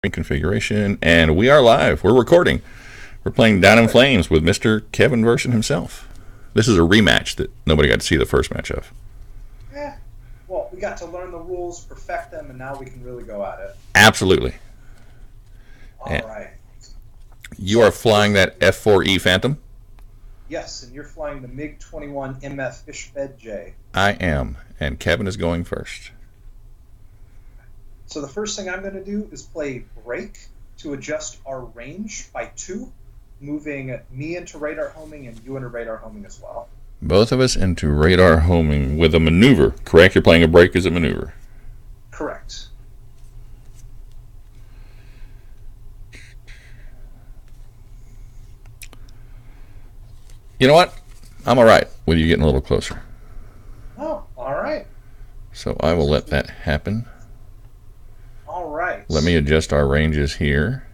Configuration, and we are live. We're recording. We're playing Down in Flames with Mr. Kevin Verssen himself. This is a rematch that nobody got to see the first match of. Yeah. Well, we got to learn the rules, perfect them, and now we can really go at it. Absolutely. All right. You are flying that F4E Phantom? Yes, and you're flying the MiG21MF Fishbed J. I am, and Kevin is going first. So the first thing I'm going to do is play brake to adjust our range by 2, moving me into radar homing and you into radar homing as well. Both of us into radar homing with a maneuver, correct? You're playing a brake as a maneuver. Correct. You know what? I'm all right with you getting a little closer. Oh, all right. So I will let that happen. All right. Let me adjust our ranges here.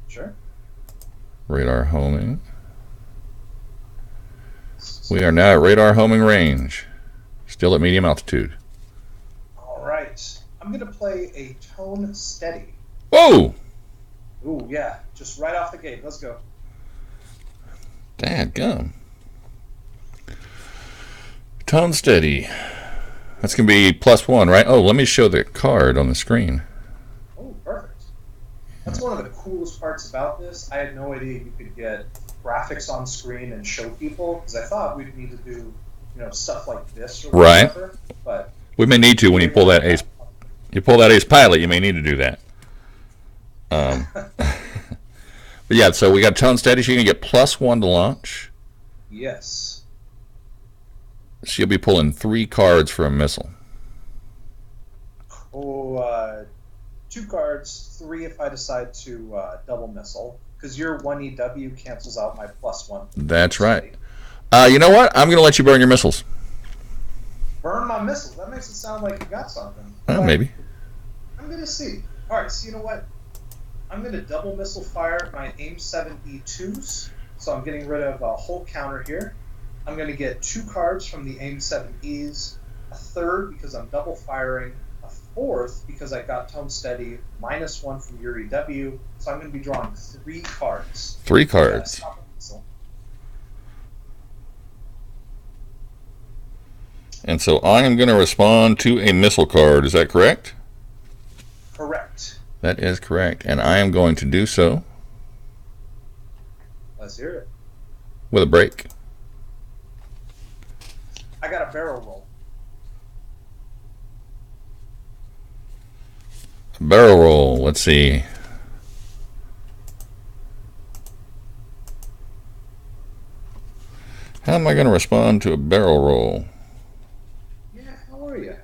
Sure. Radar homing. We are now at radar homing range. Still at medium altitude. All right. I'm going to play a tone steady. Whoa! Ooh, yeah. Just right off the gate. Let's go. Dadgum. Tone steady. That's going to be +1, right? Oh, let me show the card on the screen. Oh, perfect. That's one of the coolest parts about this. I had no idea you could get graphics on screen and show people, because I thought we'd need to do, stuff like this or whatever. Right. But we may need to when you pull that ace. You pull that ace pilot, you may need to do that. But yeah, so we got tone steady. She's gonna get +1 to launch. Yes. She'll be pulling 3 cards for a missile. Oh, 2 cards, 3 if I decide to double missile, because your 1EW cancels out my +1. That's right. You know what? I'm going to let you burn your missiles. Burn my missiles? That makes it sound like you got something. Maybe. I'm going to see. All right, so you know what? I'm going to double missile fire my AIM-7E2s, so I'm getting rid of a whole counter here. I'm going to get 2 cards from the AIM-7Es, a 3rd because I'm double firing, a 4th because I got tone steady, -1 from your EW, so I'm going to be drawing 3 cards. 3 cards. And so I am going to respond to a missile card. Is that correct? Correct. That is correct. And I am going to do so. Let's hear it. With a brake. I got a barrel roll. Barrel roll. Let's see. How am I going to respond to a barrel roll? Yeah, how are you?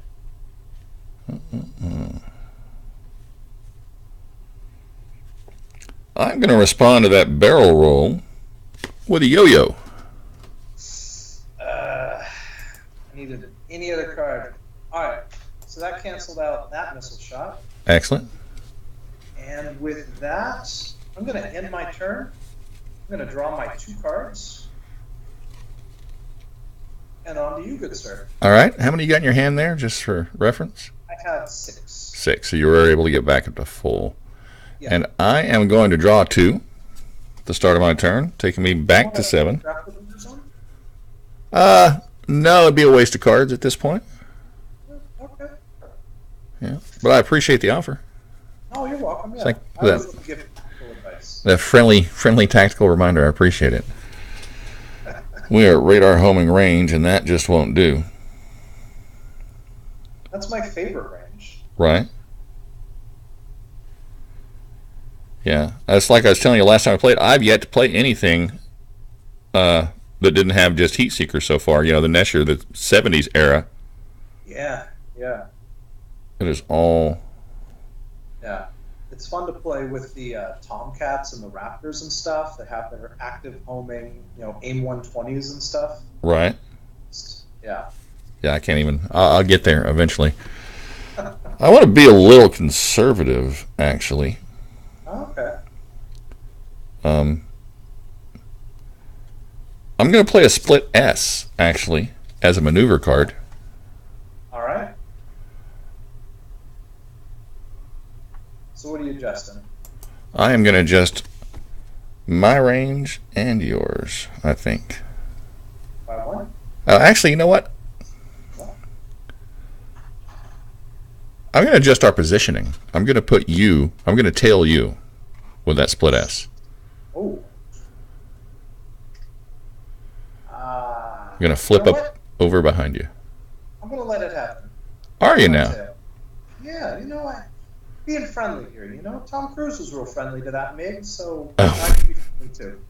I'm going to respond to that barrel roll with a yo-yo. I needed any other card. All right, so that canceled out that missile shot. Excellent. And with that, I'm going to end my turn. I'm going to draw my 2 cards. And on to you, good sir. All right. How many you got in your hand there, just for reference? I have 6. 6. So you were able to get back up to full. Yeah. And I am going to draw 2 at the start of my turn, taking me back to 7. No, it'd be a waste of cards at this point. Okay. Yeah, but I appreciate the offer. Oh, you're welcome. Yeah. Like I was looking to give practical advice. That friendly tactical reminder. I appreciate it. We are at radar homing range, and that just won't do. That's my favorite range. Right. Yeah, that's like I was telling you last time I played. I've yet to play anything that didn't have just heat seekers so far. You know, the Nesher, the 70s era. Yeah, yeah. It is all. Yeah, it's fun to play with the Tomcats and the Raptors and stuff that have their active homing, AIM-120s and stuff. Right. Yeah. Yeah, I can't even. I'll get there eventually. I want to be a little conservative, actually. Okay. I'm going to play a split S, actually, as a maneuver card. All right. So what are you adjusting? I am going to adjust my range and yours, I think. By one? Actually, you know what? What? I'm going to adjust our positioning. I'm going to tail you with that split S. Oh. I'm going to flip up over behind you. I'm going to let it happen. Are you now? Yeah, you know what? Being friendly here, you know? Tom Cruise was real friendly to that MiG, so Oh. I can be friendly too.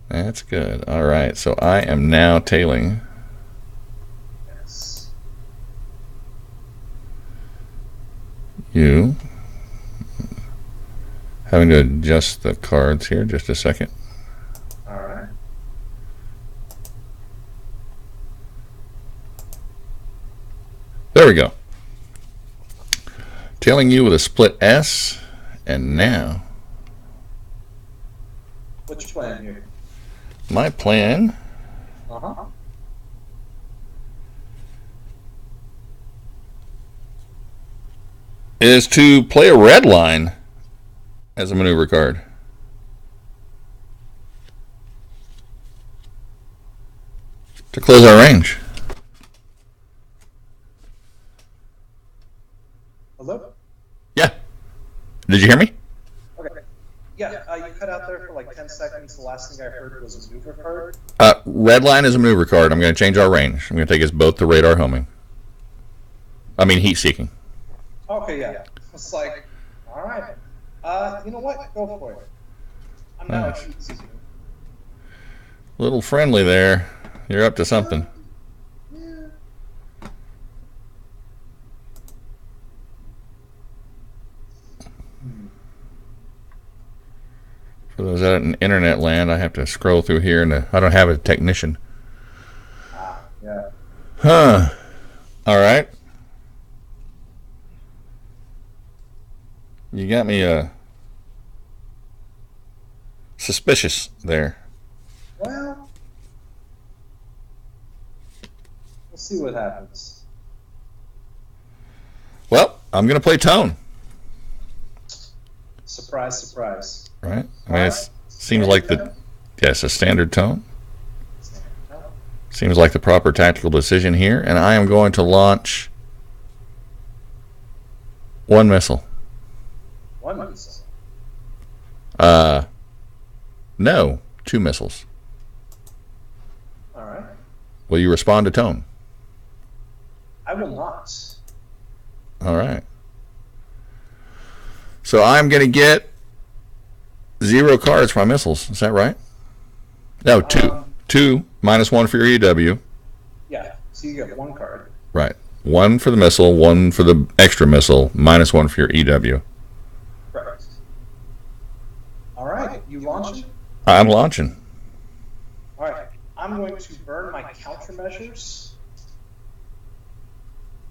That's good. All right, so I am now tailing Yes. you. Having to adjust the cards here just a second. All right. There we go. Tailing you with a split S, and now What's your plan here? my plan Uh-huh. is to play a red line as a maneuver card. To close our range. Hello? Yeah. Did you hear me? Okay. Yeah, you cut out there for like 10 seconds. The last thing I heard was a maneuver card. Red line is a maneuver card. I'm going to change our range. I'm going to take us both to radar homing. I mean heat seeking. Okay, yeah. It's like, all right. You know what? Go for it. I'm now a heat seeker. Little friendly there. You're up to something. Yeah. For those out in internet land, I have to scroll through here, and I don't have a technician. Yeah. Huh. All right. You got me suspicious there. Well, we'll see what happens. Well, I'm going to play tone. Surprise, surprise. Right? I mean, it seems like a standard tone. Seems like the proper tactical decision here, and I am going to launch one missile. One missile. No, two missiles. All right. Will you respond to tone? I will not. All right. So I'm going to get 0 cards for my missiles. Is that right? No, 2. 2 minus 1 for your EW. Yeah. So you get 1 card. Right. 1 for the missile, 1 for the extra missile, minus 1 for your EW. Correct. All right. You launching? I'm launching. All right. I'm going to burn my countermeasures.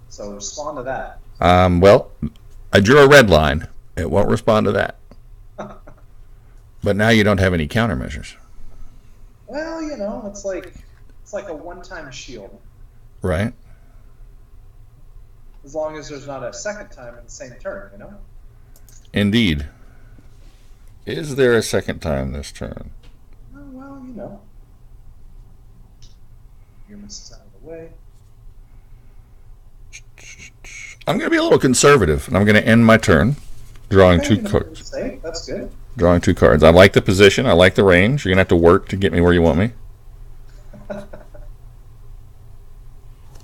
So respond to that. Well, I drew a red line. It won't respond to that. But now you don't have any countermeasures. Well, you know, it's like a one-time shield. Right. As long as there's not a second time in the same turn, you know? Indeed. Is there a second time this turn? Oh, well, you know. Your misses out of the way. I'm going to be a little conservative, and I'm going to end my turn drawing Okay, 2 cards. That's good. Drawing 2 cards. I like the position. I like the range. You're going to have to work to get me where you want me.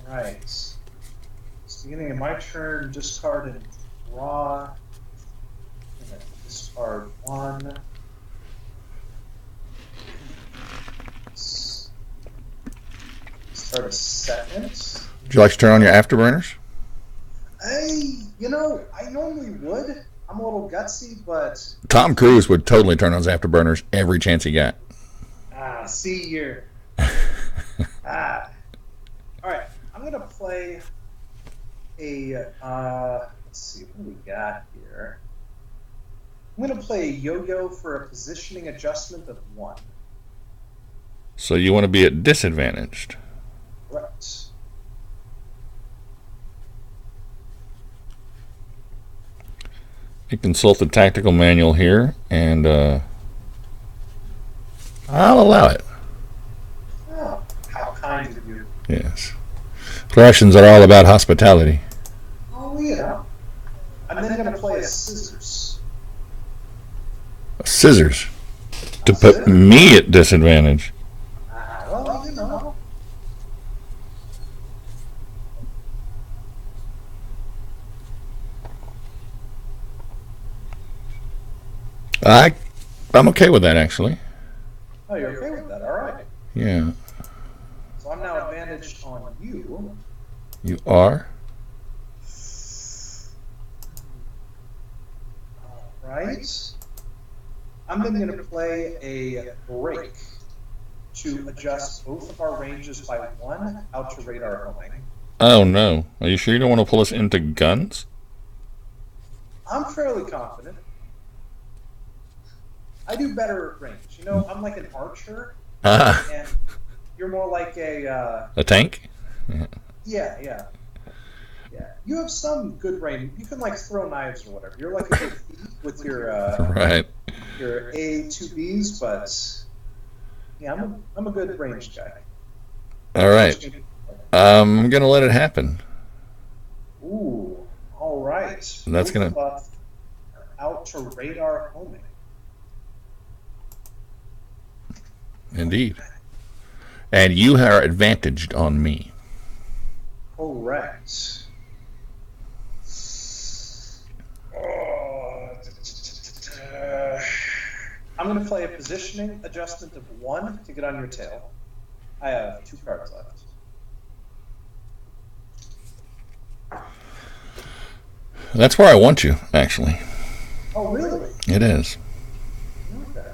Right. So beginning of my turn, discard and draw. And then discard 1. Start a second. Would you like to turn on your afterburners? You know, I normally would. I'm a little gutsy, but... Tom Cruise would totally turn on his afterburners every chance he got. See here. All right, I'm going to play a... let's see, what do we got here? I'm going to play a yo-yo for a positioning adjustment of 1. So you want to be at disadvantaged. Right. You consult the tactical manual here, and I'll allow it. Oh, how kind of you. Yes. Russians are all about hospitality. Oh, yeah. I'm then going to play a scissors. Scissors. To put me at disadvantage. Well, you know. I'm okay with that, actually. Oh, you're okay with that? All right. Yeah. So I'm now advantaged on you. You are? All right. I'm then going to play a break to adjust both of our ranges by 1 out to radar homing. Oh, no. Are you sure you don't want to pull us into guns? I'm fairly confident. I do better at range. You know, I'm like an archer, and you're more like a tank? Yeah. You have some good range. You can like throw knives or whatever. You're like a good thief with your Right. your A2Bs, but yeah, I'm a good range guy. All right. I'm going to let it happen. Ooh, all right. That's going to out to radar homing. Indeed. And you are advantaged on me. Correct. I'm going to play a positioning adjustment of 1 to get on your tail. I have 2 cards left. That's where I want you, actually. Oh, really? It is. Okay.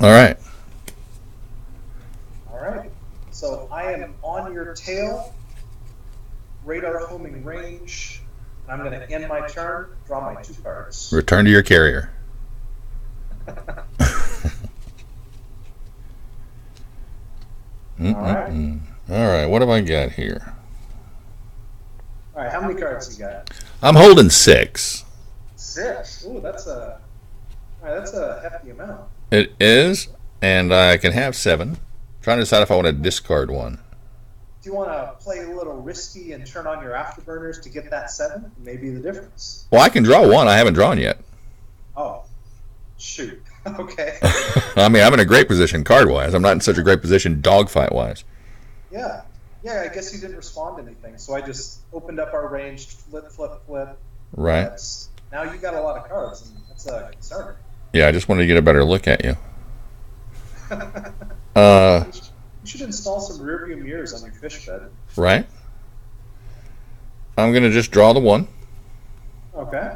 All right. All right. So I am on your tail, radar homing range, and I'm going to end my turn, draw my 2 cards. Return to your carrier. All right. All right. What have I got here? All right. How many cards you got? I'm holding 6. 6. Ooh, that's a hefty amount. It is, and I can have 7. Trying to decide if I want to discard one. Do you want to play a little risky and turn on your afterburners to get that 7? Maybe the difference. Well, I can draw 1. I haven't drawn yet. Oh, shoot. Okay. I mean, I'm in a great position card-wise. I'm not in such a great position dogfight-wise. Yeah. I guess you didn't respond to anything, so I just opened up our range, flip. Right. Now you got a lot of cards, and that's a concern. Yeah, I just wanted to get a better look at you. You should install some rear view mirrors on your fish bed. Right. I'm going to just draw the 1. Okay.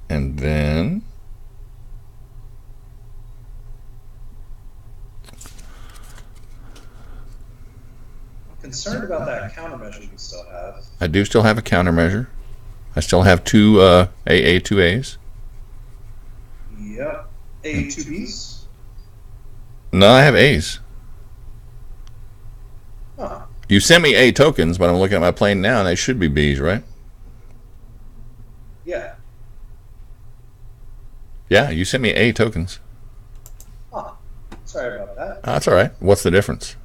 And then I'm concerned about that countermeasure you still have. I do still have a countermeasure. I still have 2 AA2As. Yep. A2Bs? No, I have A's. Huh. You sent me A tokens, but I'm looking at my plane now, and they should be B's, right? Yeah. Yeah, you sent me A tokens. Huh. Sorry about that. That's all right. What's the difference?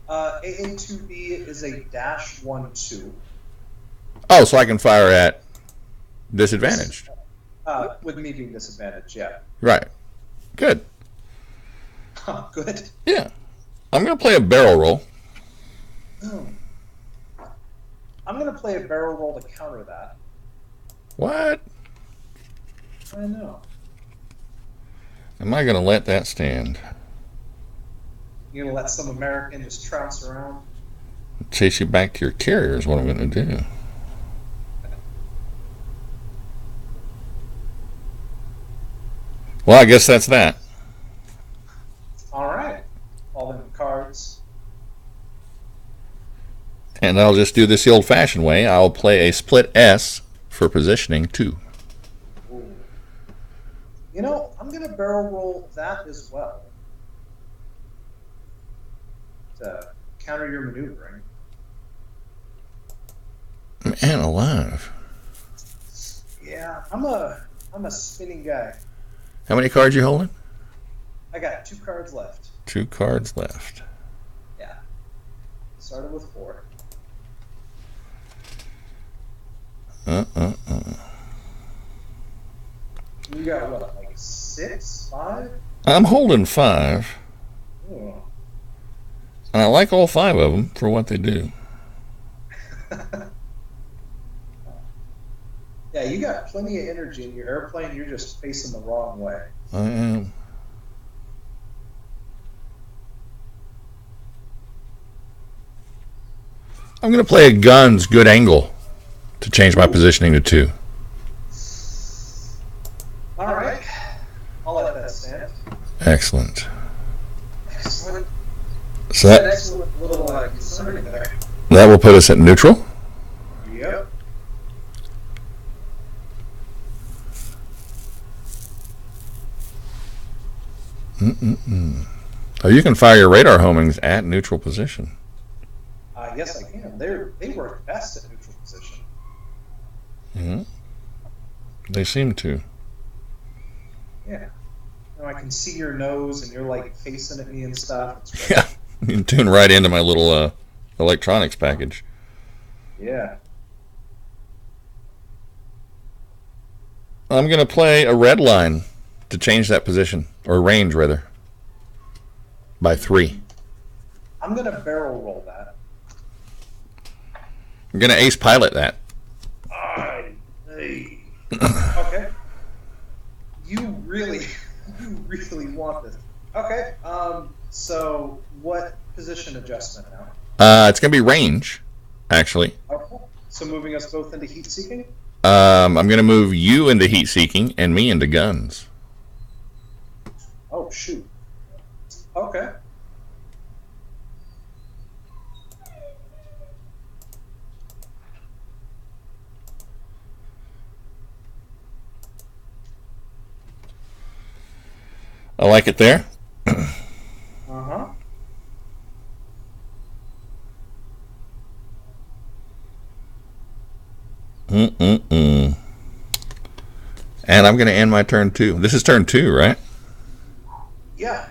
AA2B is a -1-2. Oh, so I can fire at disadvantaged. With me being disadvantaged, yeah. Right. Good. Good. Yeah. I'm going to play a barrel roll. I'm going to play a barrel roll to counter that. What? I know. Am I going to let that stand? You're going to let some American just trounce around? Chase you back to your carrier is what I'm going to do. Well, I guess that's that. All right. All them cards. And I'll just do this the old-fashioned way. I'll play a split S for positioning 2. Ooh. You know, I'm going to barrel roll that as well. to counter your maneuvering. Man alive. Yeah, I'm a spinning guy. How many cards you holding? I got 2 cards left. 2 cards left. Yeah. Started with 4. You got what, like 6, 5? I'm holding 5. Oh. And I like all 5 of them for what they do. Yeah, you got plenty of energy in your airplane. You're just facing the wrong way. I am. I'm going to play a guns good angle to change my positioning to 2. All right. I'll let that stand. Excellent. Excellent. So An excellent little concern there. that will put us at neutral. Yep. Oh, you can fire your radar homings at neutral position. Yes, I can. They work best at neutral position. Mm-hmm. They seem to. Yeah. You know, I can see your nose, and you're like facing at me and stuff. It's great. Yeah, you can tune right into my little electronics package. Yeah. I'm going to play a red line to change that position, or range rather, by 3. I'm going to barrel roll that. I'm going to ace pilot that. Hey. Okay. You really want this. Okay. So what position adjustment now? It's going to be range, actually. Okay. So moving us both into heat seeking? I'm going to move you into heat seeking and me into guns. Oh, shoot. Okay. I like it there. Uh-huh. And I'm going to end my turn 2. This is turn 2, right? Yeah.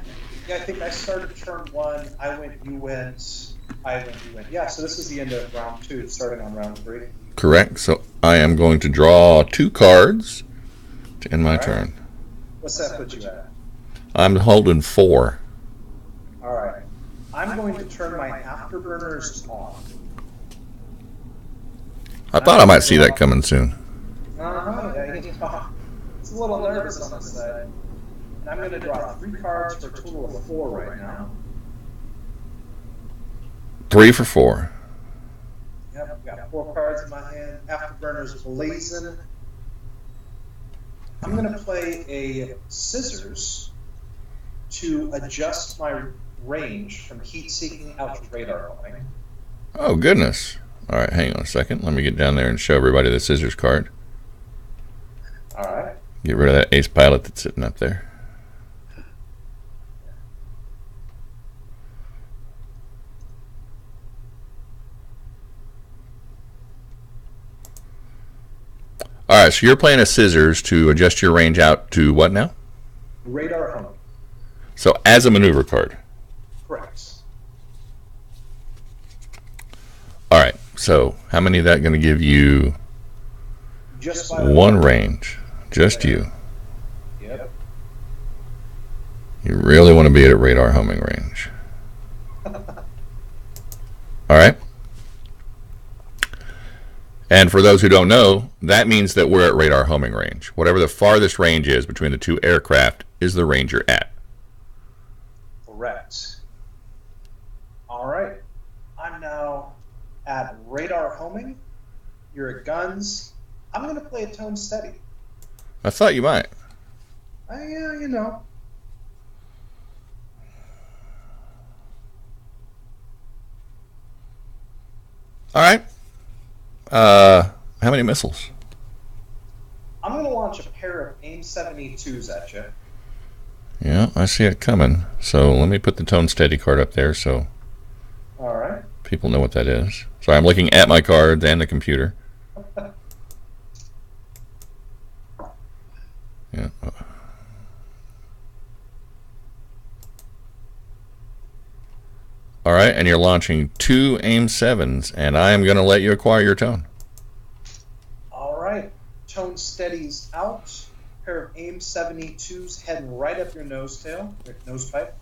Yeah, I think I started turn 1. I went, you went. I went, you went. Yeah, so this is the end of round 2, starting on round 3. Correct. So I am going to draw 2 cards to end my turn. What's that put you at? I'm holding 4. All right. I'm going to turn my afterburners on. I thought I might see that coming soon. It's a little nervous on this side. And I'm going to draw 3 cards for a total of 4 right now. 3 for 4. Yep, I've got 4 cards in my hand. Afterburners blazing. I'm going to play a scissors to adjust my range from heat seeking out to radar homing. Oh, goodness. All right, hang on a second. Let me get down there and show everybody the scissors card. All right. Get rid of that ace pilot that's sitting up there. All right, so you're playing a scissors to adjust your range out to what now? Radar homing. So as a maneuver card. Correct. All right, so how many of that going to give you? Just by 1 range? Just you. Yep. You really want to be at radar homing range. All right. And for those who don't know, that means that we're at radar homing range. Whatever the farthest range is between the 2 aircraft is the range you're at. Correct. All right. I'm now at radar homing. You're at guns. I'm going to play a tone steady. I thought you might. Yeah, you know. All right. How many missiles? I'm going to launch a pair of AIM-72s at you. Yeah, I see it coming. So let me put the tone steady card up there so People know what that is. Sorry, I'm looking at my cards and the computer. Yeah. All right, and you're launching 2 AIM-7s, and I am going to let you acquire your tone. All right. Tone steadies out. Pair of AIM-72s heading right up your nose pipe.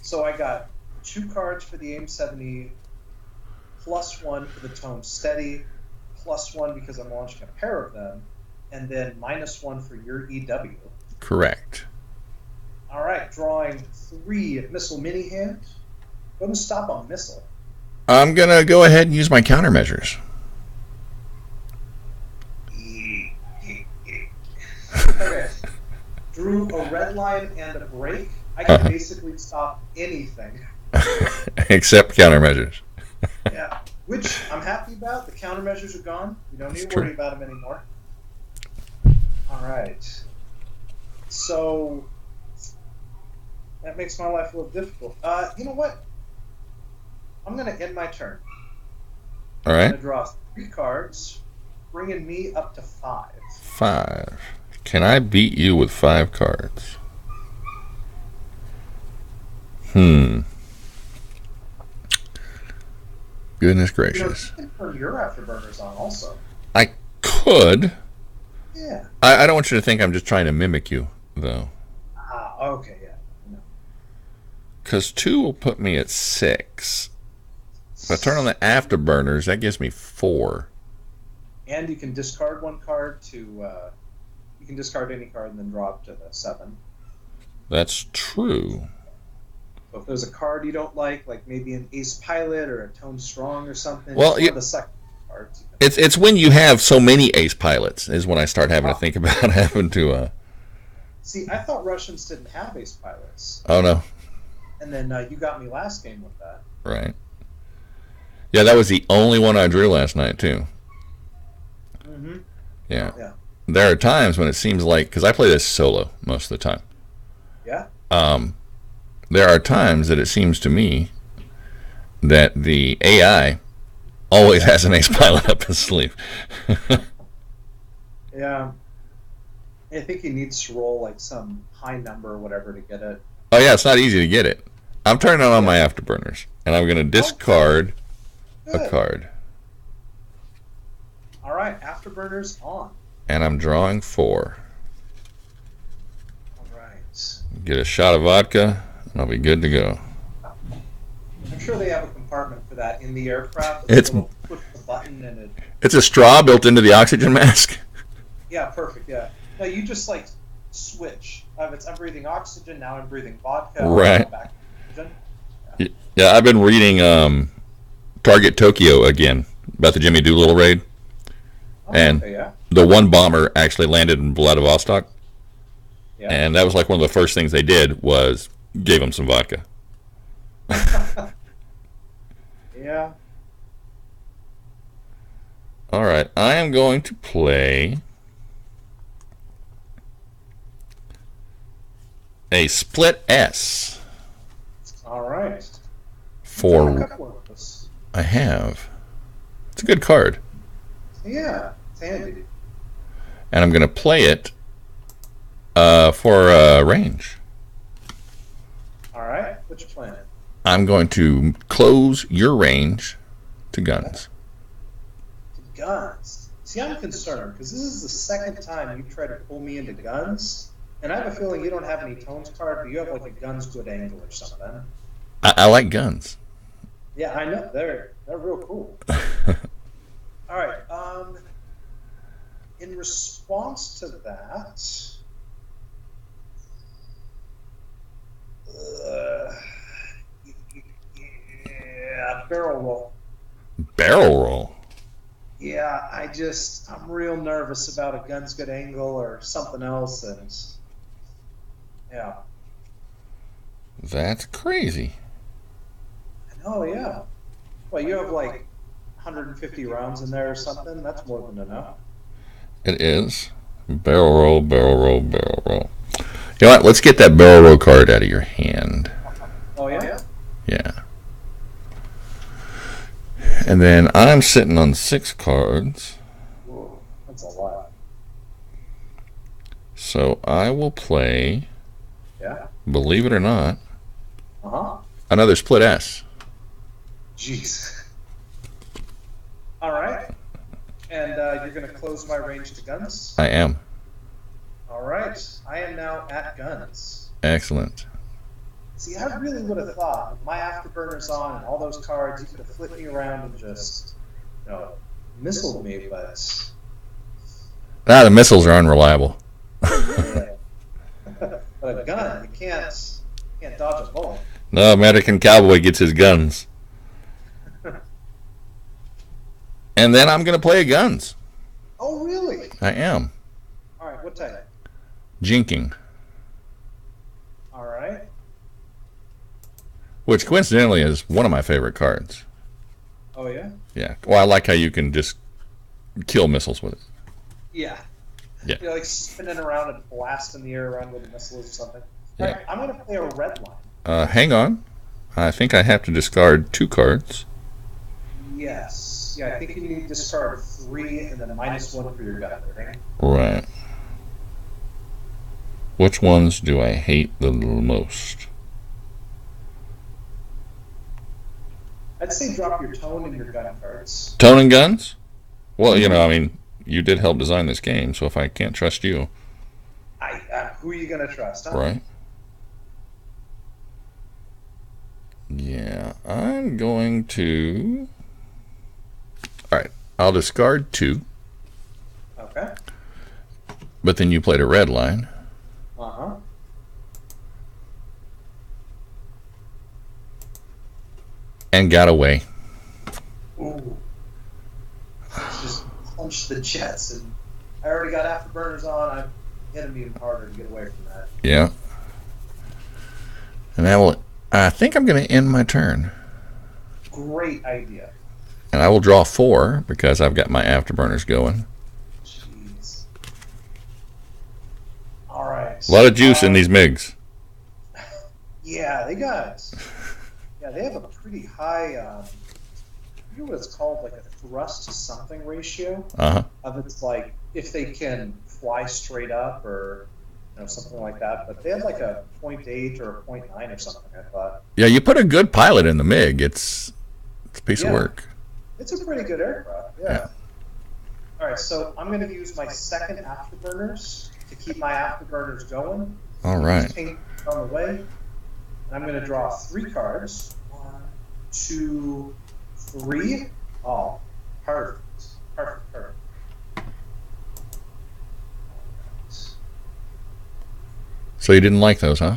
So I got 2 cards for the AIM-70, +1 for the tone steady, +1 because I'm launching a pair of them, and then -1 for your EW. Correct. All right, drawing 3 missile mini hand. Go ahead and stop on missile. I'm going to go ahead and use my countermeasures. Okay. Drew a red line and a break. I can basically stop anything. Except countermeasures. Yeah, which I'm happy about. The countermeasures are gone. We don't need to worry about them anymore. All right. So that makes my life a little difficult. You know what? I'm going to end my turn. All right. I'm going to draw 3 cards, bringing me up to 5. 5. Can I beat you with 5 cards? Goodness gracious. You can turn your afterburners on also. I could. Yeah. I don't want you to think I'm just trying to mimic you, though. Okay, yeah. No. Because 2 will put me at 6. If I turn on the afterburners, that gives me 4. And you can discard 1 card to... you can discard any card and then draw up to the 7. That's true. So if there's a card you don't like maybe an Ace Pilot or a Tone Strong or something, well, one of the second cards. It's when you have so many Ace Pilots is when I start having to think about having to... See, I thought Russians didn't have Ace Pilots. Oh, no. And then you got me last game with that. Right. Yeah, that was the only one I drew last night, too. Mm-hmm. Yeah. There are times when it seems like... Because I play this solo most of the time. Yeah? There are times that it seems to me that the AI always has an Ace Pilot up his sleeve. Yeah. I think he needs to roll some high number or whatever to get it. Oh, yeah, it's not easy to get it. I'm turning on my afterburners, and I'm going to discard a card. All right, afterburners on. And I'm drawing 4. All right. Get a shot of vodka, and I'll be good to go. I'm sure they have a compartment for that in the aircraft. It's push the button and it. It's a straw built into the oxygen mask. Yeah, perfect. Yeah. No, you just switch. I'm breathing oxygen now. I'm breathing vodka. Right. Back to Yeah, I've been reading Target Tokyo again about the Jimmy Doolittle raid, and the one bomber actually landed in Vladivostok. Yeah. And that was one of the first things they did was gave him some vodka. Yeah. All right, I am going to play a split S. All right. I have. It's a good card. Yeah, it's handy. And I'm going to play it for range. All right, what you planning? I'm going to close your range to guns. To guns? See, I'm concerned because this is the second time you've tried to pull me into guns, and I have a feeling you don't have any tones card, but you have a guns good angle or something. I like guns. Yeah, I know. They're real cool. All right. In response to that, barrel roll. Barrel roll? Yeah, I'm real nervous about a guns good angle or something else, and yeah. That's crazy. Oh yeah. Well, you have 150 rounds in there or something. That's more than enough. It is. Barrel roll, barrel roll, barrel roll. You know what? Let's get that barrel roll card out of your hand. Oh yeah. Yeah. And then I'm sitting on 6 cards. Whoa, that's a lot. So I will play, Yeah. believe it or not, Another split S. Jeez. All right. And you're going to close my range to guns? I am. All right. I am now at guns. Excellent. See, I really would have thought, with my afterburners on and all those cards, you could have flipped me around and just, missiled me, but... The missiles are unreliable. But a gun, you can't dodge a bullet. No, American Cowboy gets his guns. And then I'm going to play guns. Oh, really? I am. All right, what type? Jinking. All right. Which coincidentally is one of my favorite cards. Oh, yeah? Yeah. Well, I like how you can just kill missiles with it. Yeah. Yeah. You're like spinning around and blasting the air around with the missiles or something. Yeah. All right, I'm going to play a red line. Hang on. I think I have to discard 2 cards. Yes. Yeah, I think you need to discard 3 and then -1 for your gun, right? Right. Which ones do I hate the most? I'd say drop your tone and your gun cards. Tone and guns? Well, you did help design this game, so if I can't trust you. Who are you going to trust, huh? Right. Yeah, I'm going to... Alright, I'll discard 2. Okay. But then you played a red line. Uh-huh. And got away. Ooh. Just punched the jets, and I already got afterburners on. I hit them even harder to get away from that. Yeah. And I think I'm going to end my turn. Great idea. And I will draw 4 because I've got my afterburners going. Jeez. All right. A lot of juice in these MiGs. Yeah, they have a pretty high, I forget what it's called, like a thrust to something ratio. Uh-huh. Of it's like if they can fly straight up or something like that. But they have like a 0.8 or a 0.9 or something, I thought. Yeah, you put a good pilot in the MiG. It's a piece of work. It's a pretty good aircraft, yeah. All right, so I'm going to use my second afterburners to keep my afterburners going. All right. On the way. And I'm going to draw 3 cards. 1, 2, 3. Oh, perfect. Perfect. So you didn't like those, huh?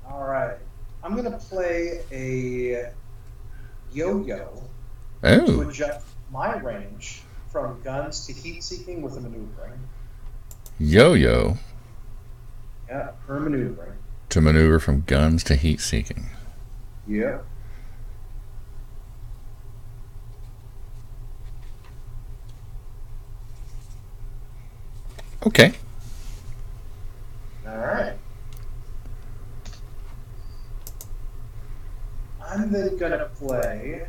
All right. I'm going to play a yo-yo to adjust my range from guns to heat-seeking with a maneuvering. Yo-yo. Yeah, for maneuvering. To maneuver from guns to heat-seeking. Yeah. Okay. All right. I'm then going to play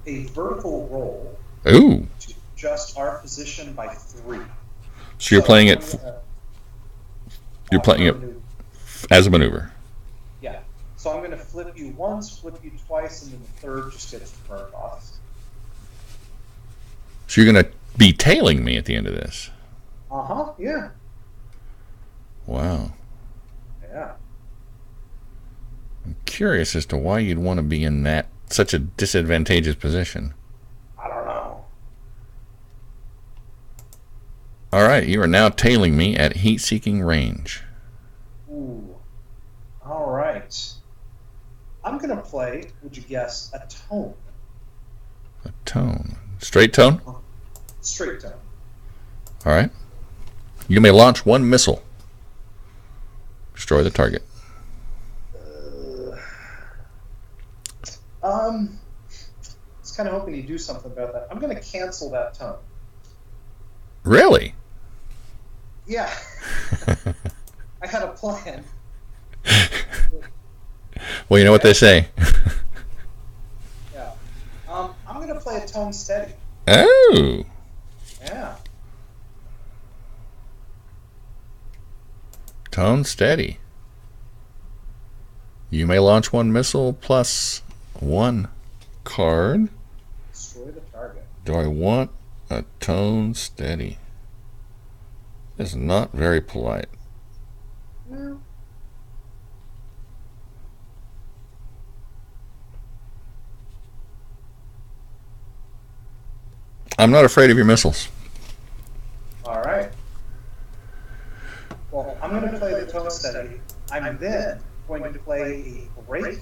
a vertical roll Ooh. to adjust our position by 3. So you're playing it... You're playing it as a maneuver. Yeah. So I'm going to flip you once, flip you twice, and then the third just gets burned off. So you're going to be tailing me at the end of this. Uh-huh, yeah. Wow. Yeah. I'm curious as to why you'd want to be in such a disadvantageous position. I don't know. All right, you are now tailing me at heat-seeking range. Ooh. All right. I'm going to play, would you guess, a tone. A tone. Straight tone? Straight tone. All right. You may launch 1 missile. Destroy the target. I was kind of hoping you'd do something about that. I'm going to cancel that tone. Really? Yeah. I had a plan. Well, you know what they say. Yeah. I'm going to play a tone steady. Oh. Yeah. Tone steady. You may launch one missile plus one card. Destroy the target. Do I want a tone steady? It's not very polite. No. I'm not afraid of your missiles. All right. Well, I'm going to play the tone steady. I'm then going to play a break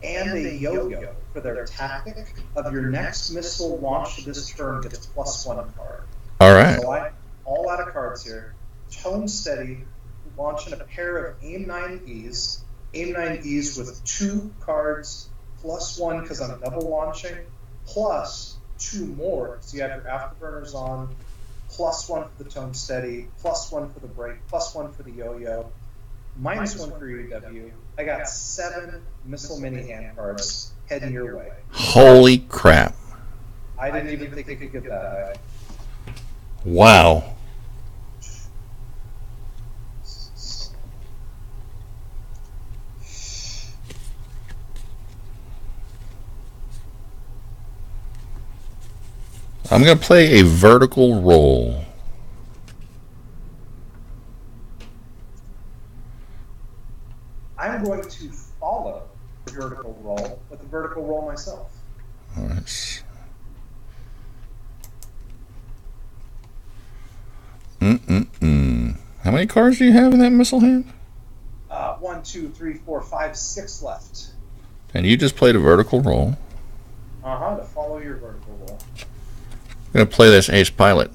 and a yo-yo for their tactic of your next missile launched this turn gets +1 card. All right. So I'm all out of cards here. Tone steady, launching a pair of AIM-9Es. AIM-9Es with 2 cards +1 because I'm double launching, plus 2 more. So you have your afterburners on, +1 for the tone steady, +1 for the break, +1 for the yo-yo, -1 for UW. I got 7 missile mini hand cards heading your way. Holy crap. I didn't even think I could get that. Wow. I'm going to play a vertical roll. I'm going to follow the vertical roll with a vertical roll myself. All right. How many cards do you have in that missile hand? 1, 2, 3, 4, 5, 6 left. And you just played a vertical roll. To follow your vertical roll. I'm going to play this ace pilot.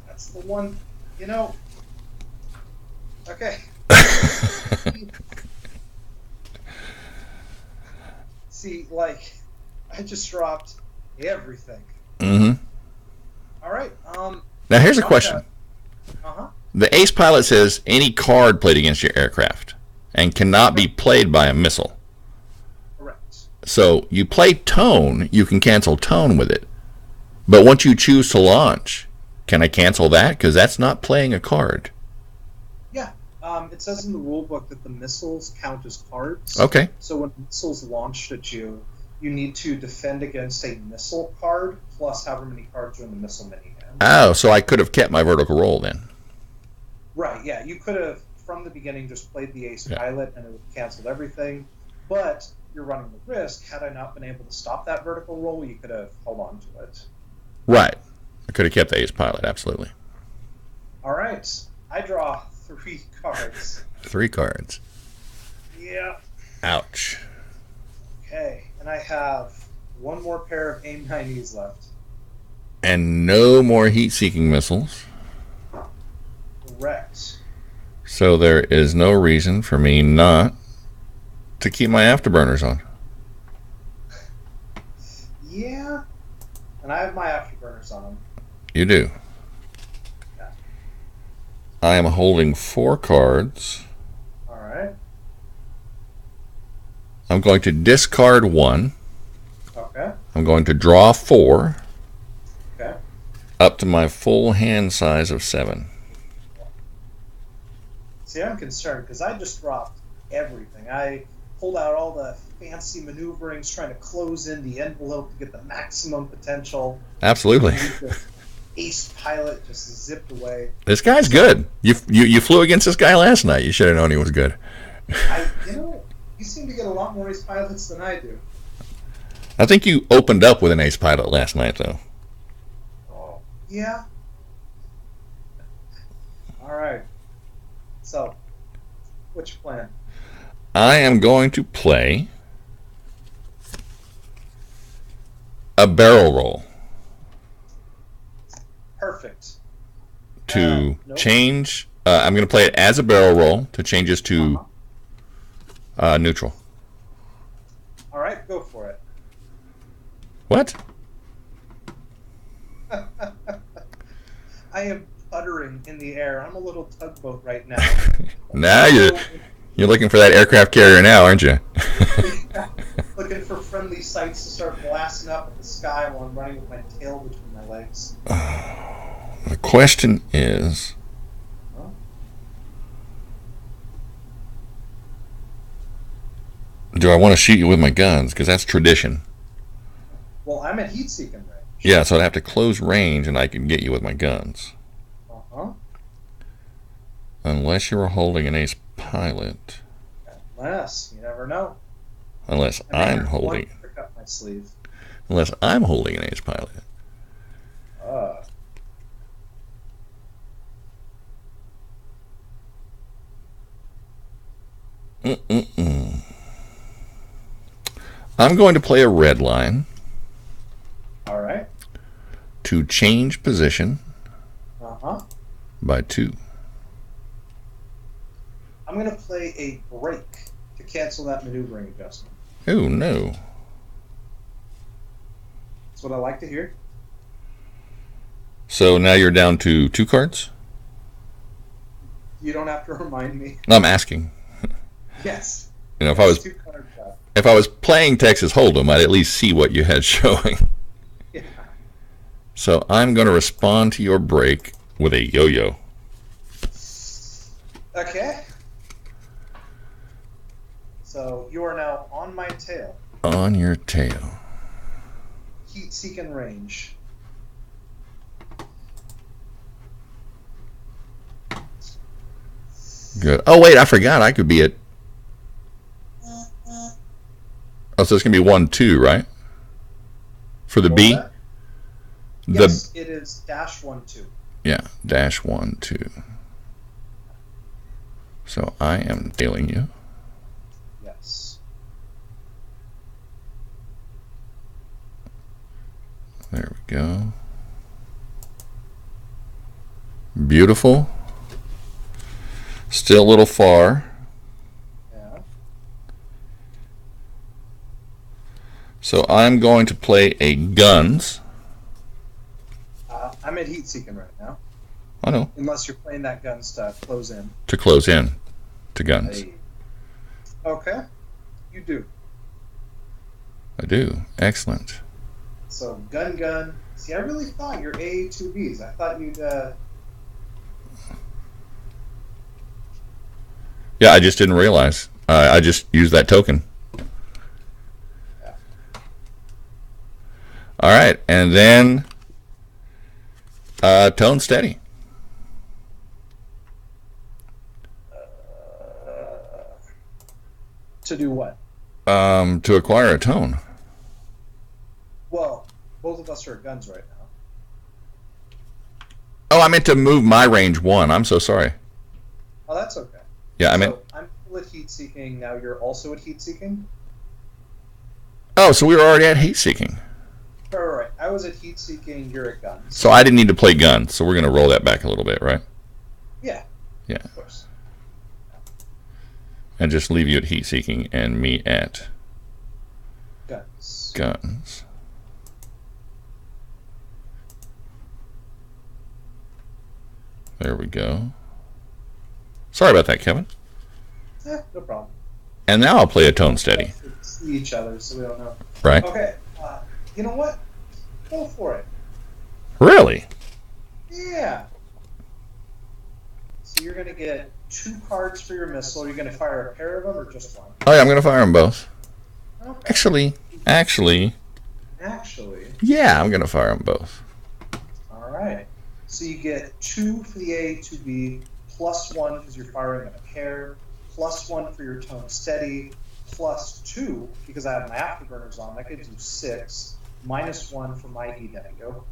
That's the one, Okay. See, I just dropped everything. Mm-hmm. All right. Now here's a question. Uh-huh. The ace pilot says any card played against your aircraft and cannot be played by a missile. Correct. So you play tone, you can cancel tone with it. But once you choose to launch, can I cancel that? Because that's not playing a card. Yeah. It says in the rule book that the missiles count as cards. Okay. So when missiles launched at you, you need to defend against a missile card plus however many cards are in the missile mini hand. Oh, so I could have kept my vertical roll then. Right, yeah. You could have, from the beginning, just played the ace pilot and it would have canceled everything. But you're running the risk. Had I not been able to stop that vertical roll, you could have held on to it. Right. I could have kept the ace pilot, absolutely. All right. I draw 3 cards. 3 cards. Yeah. Ouch. Okay. And I have 1 more pair of AIM-9Es left. And no more heat-seeking missiles. Correct. So there is no reason for me not to keep my afterburners on. Yeah. And I have my afterburners on them. You do. Yeah. I am holding 4 cards. All right. I'm going to discard 1. Okay. I'm going to draw 4. Okay. Up to my full hand size of 7. See, I'm concerned because I just dropped everything. I pulled out all the fancy maneuverings, trying to close in the envelope to get the maximum potential. Absolutely. The ace pilot just zipped away. This guy's good. You flew against this guy last night. You should have known he was good. You seem to get a lot more ace pilots than I do. I think you opened up with an ace pilot last night, though. Oh, yeah. All right. So, what's your plan? I am going to play a barrel roll Perfect. to Nope. change. I'm going to play it as a barrel roll to change this to neutral. All right, go for it. What? I am puttering in the air. I'm a little tugboat right now. Now you're looking for that aircraft carrier now, aren't you? Looking for friendly sights to start blasting up at the sky while I'm running with my tail between my legs. The question is, do I want to shoot you with my guns? Because that's tradition. Well, I'm at heat-seeking range. Yeah, so I'd have to close range and I can get you with my guns. Uh-huh. Unless you're holding an ace pilot. Unless, you never know. Unless I'm holding. One trick up my sleeve. Unless I'm holding an ace pilot. I'm going to play a red line. All right. To change position. Uh-huh. By 2. I'm going to play a break to cancel that maneuvering adjustment. Oh, no. That's what I like to hear. So now you're down to 2 cards? You don't have to remind me. No, I'm asking. Yes. You know, if I was playing Texas Hold'em, I'd at least see what you had showing. Yeah. So I'm going to respond to your break with a yo-yo. Okay. So you are now on my tail. On your tail. Heat-seeking range. Good. Oh, wait, I forgot. I could be at... Oh, so it's going to be 1-2, right? For the B? Yes, it is -1-2. Yeah, -1-2. So I am tailing you. Yes. There we go. Beautiful. Still a little far. Yeah. So I'm going to play a guns. I'm at heat-seeking right now. I know. Unless you're playing that guns to close in. To close in. To guns. Hey. Okay. You do. I do. Excellent. So, gun. See, I really thought you're A2Bs. I thought you'd... Yeah, I just didn't realize. I just used that token. Yeah. All right, and then tone steady. To do what? To acquire a tone. Well, both of us are at guns right now. Oh, I meant to move my range 1. I'm so sorry. Oh, that's okay. Yeah, I meant... I'm still at heat-seeking. Now you're also at heat-seeking? Oh, so we were already at heat-seeking. Right. I was at heat-seeking. You're at guns. So I didn't need to play guns, so we're going to roll that back a little bit, right? Yeah. Yeah. Of course. And just leave you at heat-seeking and me at... Guns. Guns. There we go. Sorry about that, Kevin. No problem. And now I'll play a tone steady. We see each other, so we don't know. Right? Okay. You know what? Go for it. Really? Yeah. So you're going to get 2 cards for your missile. You're going to fire a pair of them or just one? Oh, yeah, I'm going to fire them both. Okay. Actually, yeah, I'm going to fire them both. All right. So you get 2 for the A to B, +1 because you're firing a pair, +1 for your tone steady, +2 because I have my afterburners on. That gives you 6, -1 for my EW.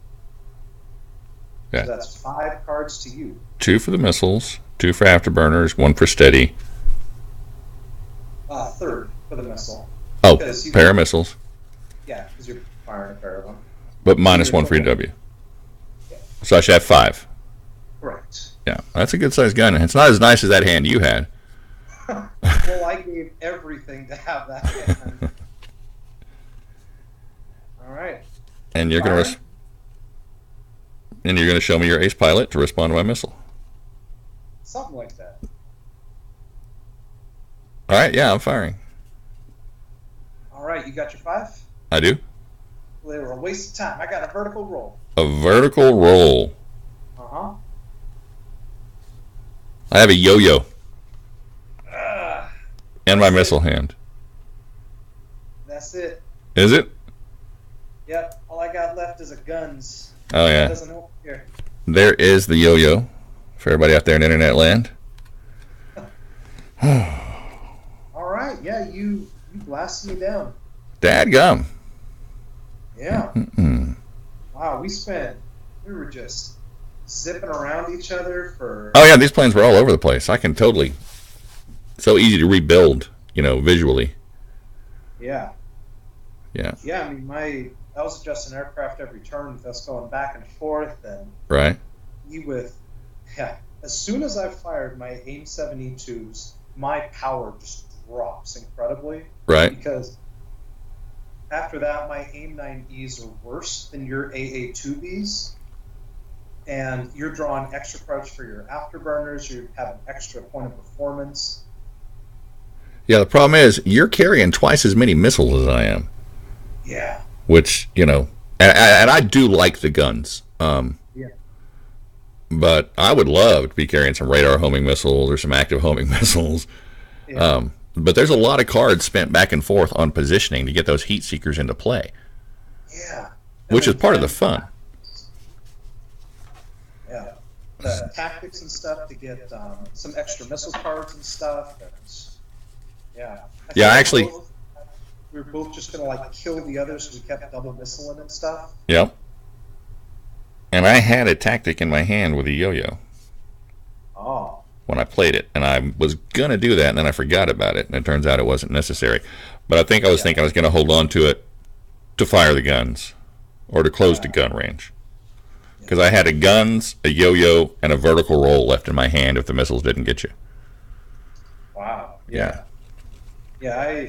Yeah. So that's 5 cards to you. 2 for the missiles, 2 for afterburners, 1 for steady. Third for the missile. Oh, pair of missiles. Yeah, because you're firing a pair of them. But -1 for EW. Yeah. So I should have 5. Correct. Yeah, that's a good sized gun. It's not as nice as that hand you had. Well, I gave everything to have that hand. All right. And you're going to... And you're going to show me your ace pilot to respond to my missile. Something like that. All right, yeah, I'm firing. All right, you got your 5? I do. Well, they were a waste of time. I got a vertical roll. A vertical roll. Uh-huh. I have a yo-yo. And my missile hand. That's it. Is it? Yep. All I got left is a guns. Oh, yeah. That doesn't help here. There is the yo-yo for everybody out there in internet land. All right. Yeah, you blasted me down. Dadgum. Yeah. Wow, we were just zipping around each other for... Oh, yeah, these planes were all over the place. I can totally... So easy to rebuild, visually. Yeah. Yeah. Yeah, I mean, that was just an aircraft every turn with us going back and forth, and... Right. As soon as I fired my AIM-72s, my power just drops incredibly. Right. Because after that, my AIM-9Es are worse than your AA-2Bs. And you're drawing extra credits for your afterburners. You have an extra point of performance. Yeah, the problem is you're carrying twice as many missiles as I am. Yeah. Which, and I do like the guns. Yeah. But I would love to be carrying some radar homing missiles or some active homing missiles. Yeah. But there's a lot of cards spent back and forth on positioning to get those heat seekers into play. Yeah. Which is part of the fun. Yeah. The tactics and stuff to get some extra missile cards and stuff. Yeah. Actually... We were both just going to kill the others, so we kept double missiling and stuff. Yep. And I had a tactic in my hand with a yo-yo. Oh. When I played it, and I was going to do that, and then I forgot about it, and it turns out it wasn't necessary. But I think I was thinking I was going to hold on to it to fire the guns, or to close the gun range. Because I had a guns, a yo-yo, and a vertical roll left in my hand if the missiles didn't get you. Wow. Yeah. Yeah,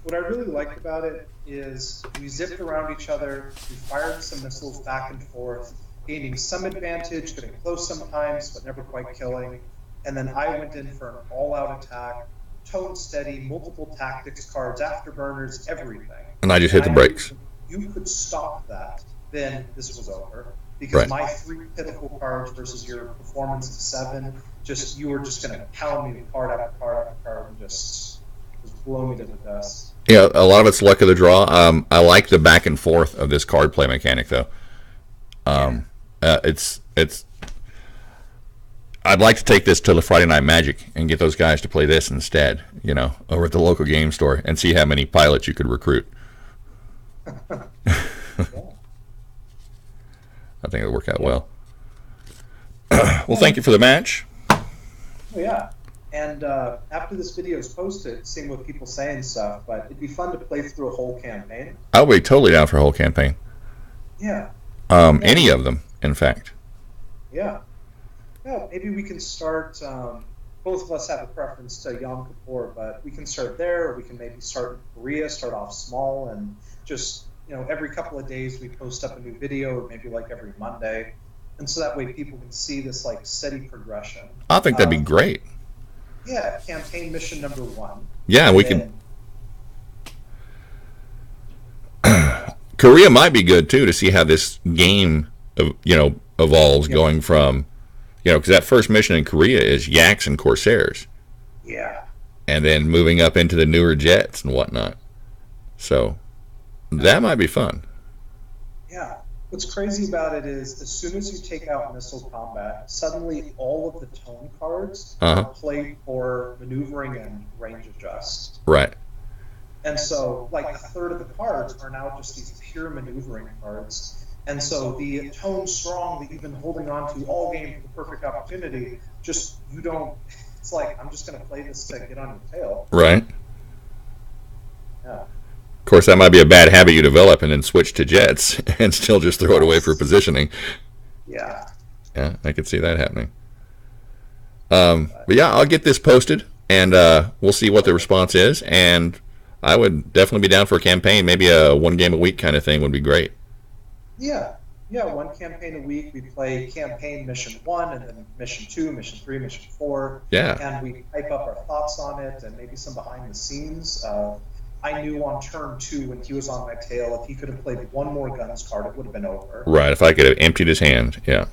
what I really liked about it is we zipped around each other, we fired some missiles back and forth, gaining some advantage, getting close sometimes, but never quite killing. And then I went in for an all-out attack, tone steady, multiple tactics cards, afterburners, everything. And I just hit the brakes. You could stop that, then this was over. Because right. My 3 pitiful cards versus your performance of 7, you were just going to pound me with card after card after card and just blow me to the dust. Yeah, a lot of it's luck of the draw. I like the back and forth of this card play mechanic, though. It's. I'd like to take this to the Friday Night Magic and get those guys to play this instead, over at the local game store and see how many pilots you could recruit. I think it'll work out well. Well, thank you for the match. Oh, yeah. And after this video is posted, seeing what people say and stuff, but it'd be fun to play through a whole campaign. I'll be totally down for a whole campaign. Yeah. Any of them, in fact. Yeah. Yeah, maybe we can start, both of us have a preference to Yom Kippur, but we can start there, or we can maybe start in Korea, start off small, and just, every couple of days we post up a new video, or maybe every Monday. And so that way people can see this steady progression. I think that'd be great. Yeah, campaign mission number 1. Yeah, we can. Korea might be good too to see how this game, evolves going from, because that first mission in Korea is Yaks and Corsairs. Yeah. And then moving up into the newer jets and whatnot. So that might be fun. Yeah. What's crazy about it is as soon as you take out missile combat, suddenly all of the tone cards are played for maneuvering and range adjust. Right. And so, a third of the cards are now just these pure maneuvering cards. And so the tone strong that you've been holding on to all game for the perfect opportunity, it's I'm just going to play this to get on your tail. Right. Yeah. Of course, that might be a bad habit you develop and then switch to jets and still just throw it away for positioning. Yeah. Yeah, I could see that happening. But yeah, I'll get this posted, and we'll see what the response is. And I would definitely be down for a campaign. Maybe a 1 game a week kind of thing would be great. Yeah. Yeah, one campaign a week. We play campaign mission 1 and then mission 2, mission 3, mission 4. Yeah. And we type up our thoughts on it and maybe some behind the scenes. I knew on turn 2 when he was on my tail, if he could have played one more guns card, it would have been over. Right, if I could have emptied his hand, yeah.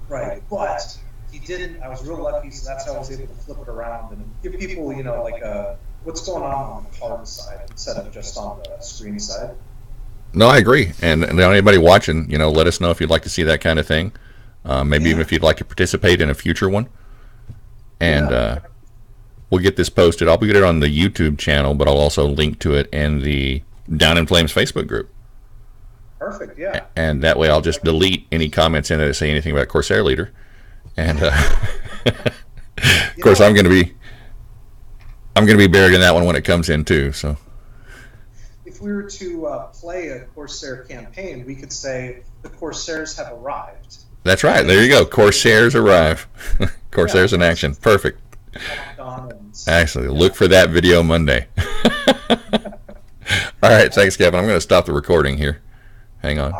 Right, but he didn't. I was real lucky, so that's how I was able to flip it around and give people, like what's going on the card side instead of just on the screen side. No, I agree. And anybody watching, let us know if you'd like to see that kind of thing. Maybe even if you'd like to participate in a future one. And we'll get this posted. I'll put it on the YouTube channel, but I'll also link to it in the Down in Flames Facebook group. Perfect, yeah. And that way I'll just delete any comments in there that say anything about Corsair Leader. And of course I'm going to be buried in that one when it comes in too, so. If we were to play a Corsair campaign, we could say the Corsairs have arrived. That's right. There you go. Corsairs arrive. Corsairs in action. Perfect. Actually, look for that video Monday. All right. Thanks, Kevin. I'm going to stop the recording here. Hang on.